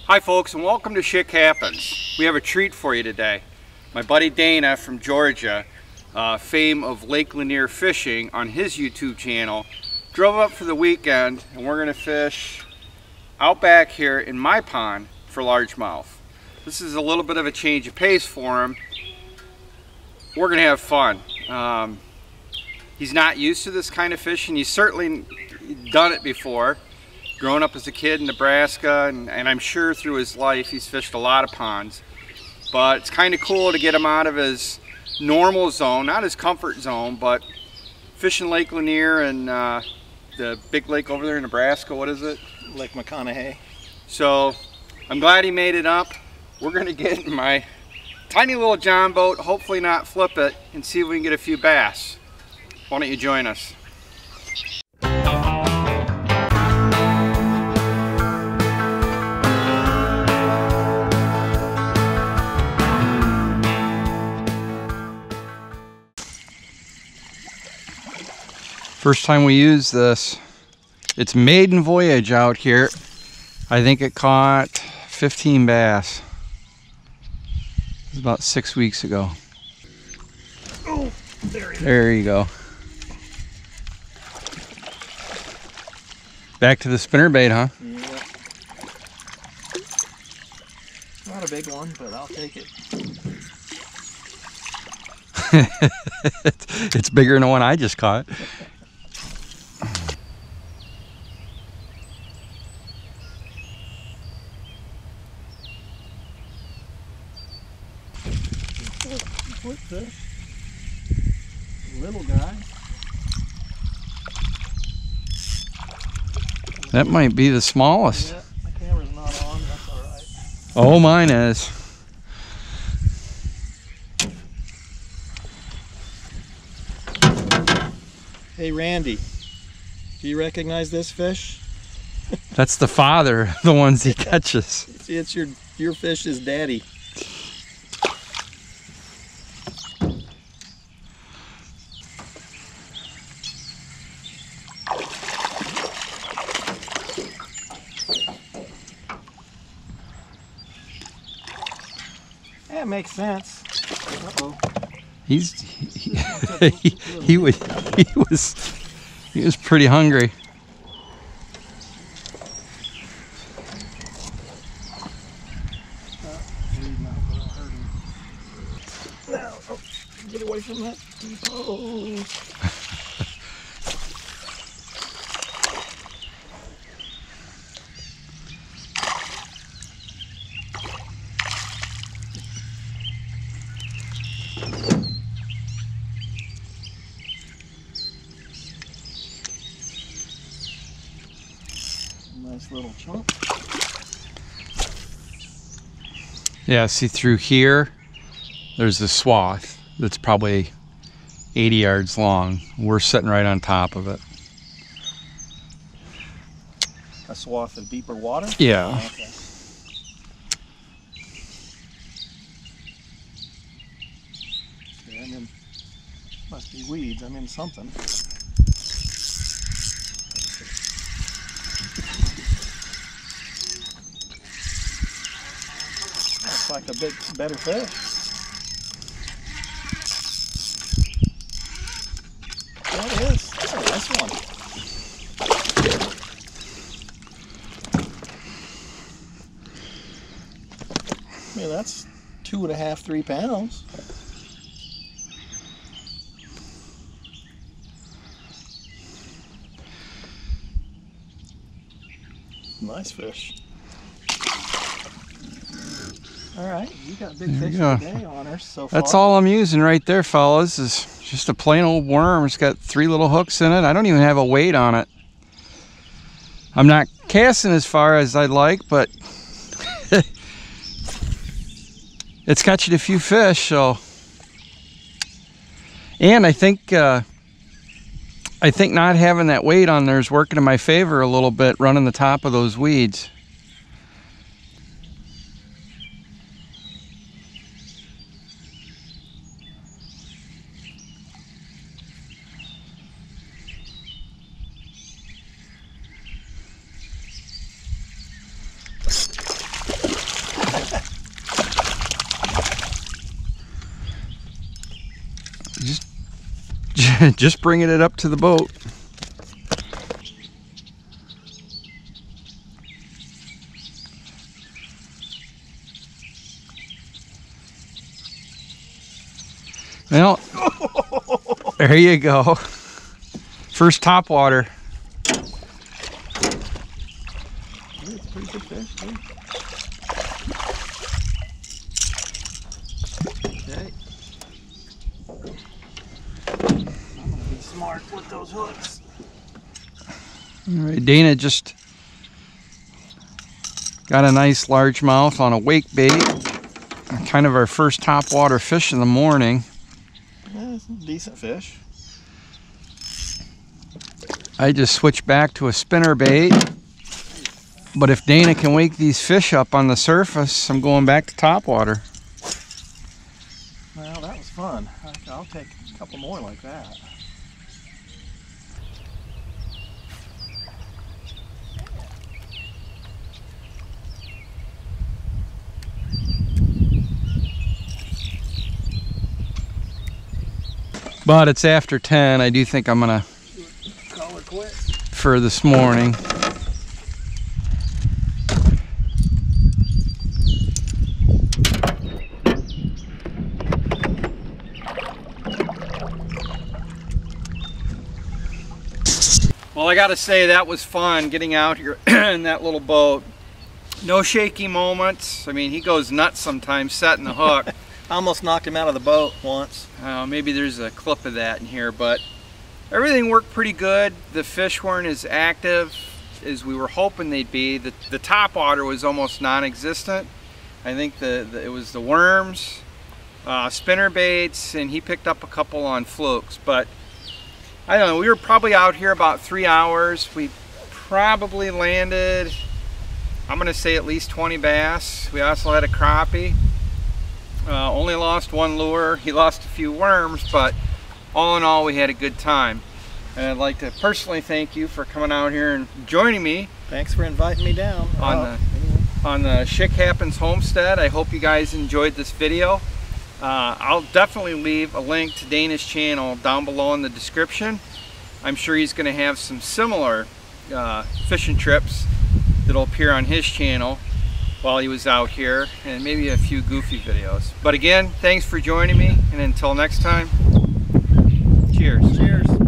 Hi folks, and welcome to Schick Happens. We have a treat for you today. My buddy Dana from Georgia, fame of Lake Lanier Fishing on his YouTube channel, drove up for the weekend and we're going to fish out back here in my pond for largemouth. This is a little bit of a change of pace for him. We're going to have fun. He's not used to this kind of fishing. He's certainly done it before. Growing up as a kid in Nebraska, and I'm sure through his life he's fished a lot of ponds. But it's kind of cool to get him out of his normal zone, not his comfort zone, but fishing Lake Lanier and the big lake over there in Nebraska. What is it? Lake McConaughey. So I'm glad he made it up. We're going to get in my tiny little John boat, hopefully not flip it, and see if we can get a few bass. Why don't you join us? First time we use this. It's maiden voyage out here. I think it caught 15 bass. It was about 6 weeks ago. Oh, there he is. There you go. Back to the spinnerbait, huh? Yeah. Not a big one, but I'll take it. It's bigger than the one I just caught. Foot fish. Little guy. That might be the smallest. Yeah, my camera's not on, that's alright. Oh, mine is. Hey Randy, do you recognize this fish? That's the father, the ones he catches. It's your fish's daddy. That makes sense. Uh-oh. He was pretty hungry. Now, oh, get away from that. Oh. Nice little chunk. Yeah, see through here, there's a swath that's probably 80 yards long. We're sitting right on top of it. A swath of deeper water? Yeah. Oh, okay. Yeah, I'm in, must be weeds. I'm in something. Looks like a better fish. That is. That's a nice one. Yeah, that's 2.5, 3 pounds. Nice fish. All right, you got big fish today on her so far. That's all I'm using right there, fellas, is just a plain old worm. It's got 3 little hooks in it. I don't even have a weight on it. I'm not casting as far as I'd like, but it's catching a few fish, so. And I think not having that weight on there is working in my favor a little bit, running the top of those weeds. Just bringing it up to the boat. Well, there you go. First topwater. It's a pretty good fish, too. Okay. I'm gonna be smart with those hooks. All right, Dana just got a nice largemouth on a wake bait. Kind of our first topwater fish in the morning. Yeah, it's a decent fish. I just switched back to a spinner bait. But if Dana can wake these fish up on the surface, I'm going back to topwater. Well, that was fun. I'll take a couple more like that. But it's after 10. I do think I'm gonna Call it quit. for this morning. Well, I gotta say that was fun getting out here in that little boat. No shaky moments. I mean, he goes nuts sometimes setting the hook. I almost knocked him out of the boat once. Maybe there's a clip of that in here, but everything worked pretty good. The fish weren't as active as we were hoping they'd be. The topwater was almost non-existent. I think it was the worms, spinner baits, and he picked up a couple on flukes. But I don't know, we were probably out here about 3 hours. We probably landed, I'm gonna say at least 20 bass. We also had a crappie. Only lost one lure. He lost a few worms, but all in all, we had a good time. And I'd like to personally thank you for coming out here and joining me. Thanks for inviting me down. On the Schick Happens homestead. I hope you guys enjoyed this video. I'll definitely leave a link to Dana's channel down below in the description. I'm sure he's going to have some similar fishing trips that'll appear on his channel while he was out here, and maybe a few goofy videos. But again, thanks for joining me, and until next time, cheers. Cheers.